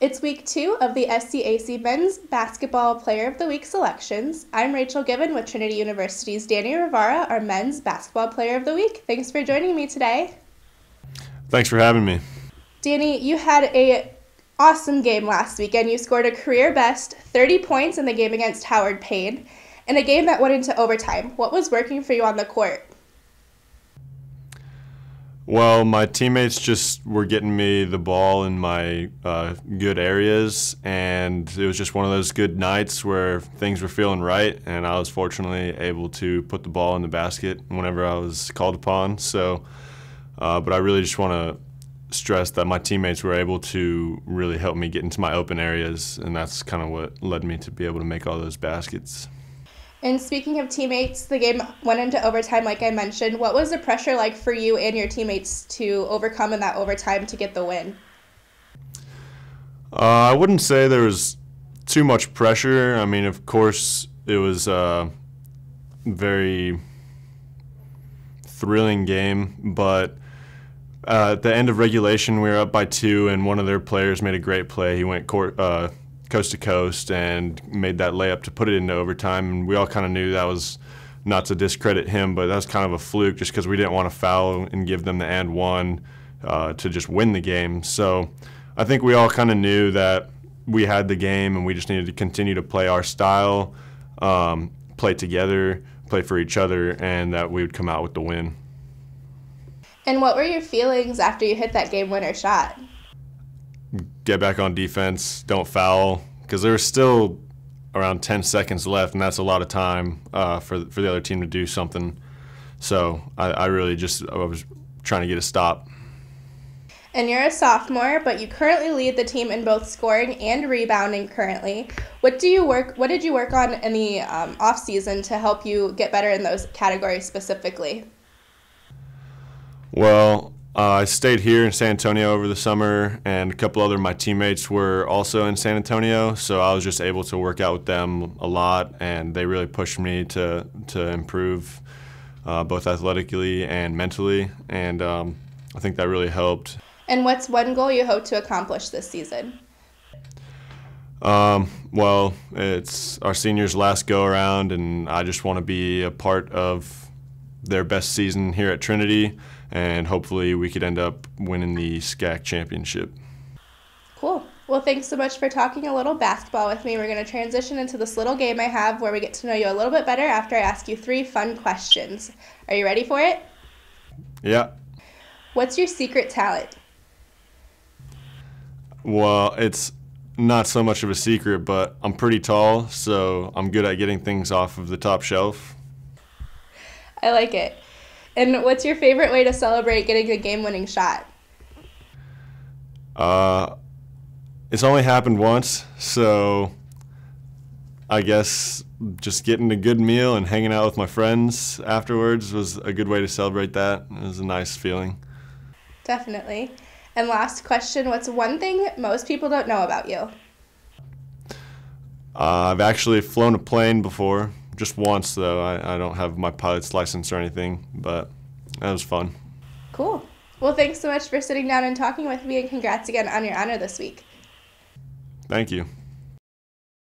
It's week 2 of the SCAC Men's Basketball Player of the Week selections. I'm Rachel Gibbon with Trinity University's Danny Rivara, our Men's Basketball Player of the Week. Thanks for joining me today. Thanks for having me. Danny, you had an awesome game last weekend. You scored a career best 30 points in the game against Howard Payne, in a game that went into overtime. What was working for you on the court? Well, my teammates just were getting me the ball in my good areas, and it was just one of those good nights where things were feeling right, and I was fortunately able to put the ball in the basket whenever I was called upon. So, but I really just want to stress that my teammates were able to really help me get into my open areas, and that's kind of what led me to be able to make all those baskets. And speaking of teammates, the game went into overtime, like I mentioned. What was the pressure like for you and your teammates to overcome in that overtime to get the win? I wouldn't say there was too much pressure. I mean, of course, it was a very thrilling game, but at the end of regulation, we were up by 2, and one of their players made a great play. He went coast to coast and made that layup to put it into overtime, and we all kind of knew that was not to discredit him, but that was kind of a fluke just because we didn't want to foul and give them the and one to just win the game. So I think we all kind of knew that we had the game and we just needed to continue to play our style, play together, play for each other, and that we would come out with the win. And what were your feelings after you hit that game winner shot? Get back on defense, don't foul, because there was still around 10 seconds left, and that's a lot of time for the other team to do something. So I was trying to get a stop. And you're a sophomore, but you currently lead the team in both scoring and rebounding currently. What did you work on in the off season to help you get better in those categories specifically? Well, I stayed here in San Antonio over the summer, and a couple other of my teammates were also in San Antonio, so I was just able to work out with them a lot, and they really pushed me to improve both athletically and mentally, and I think that really helped. And what's one goal you hope to accomplish this season? Well, it's our seniors' last go-around, and I just want to be a part of their best season here at Trinity, and hopefully we could end up winning the SCAC championship. Cool. Well, thanks so much for talking a little basketball with me. We're going to transition into this little game I have where we get to know you a little bit better after I ask you 3 fun questions. Are you ready for it? Yeah. What's your secret talent? Well, it's not so much of a secret, but I'm pretty tall, so I'm good at getting things off of the top shelf. I like it. And what's your favorite way to celebrate getting a game-winning shot? It's only happened once, so I guess just getting a good meal and hanging out with my friends afterwards was a good way to celebrate that. It was a nice feeling. Definitely. And last question, what's one thing most people don't know about you? I've actually flown a plane before. Just once, though. I don't have my pilot's license or anything, but that was fun. Cool. Well, thanks so much for sitting down and talking with me, and congrats again on your honor this week. Thank you.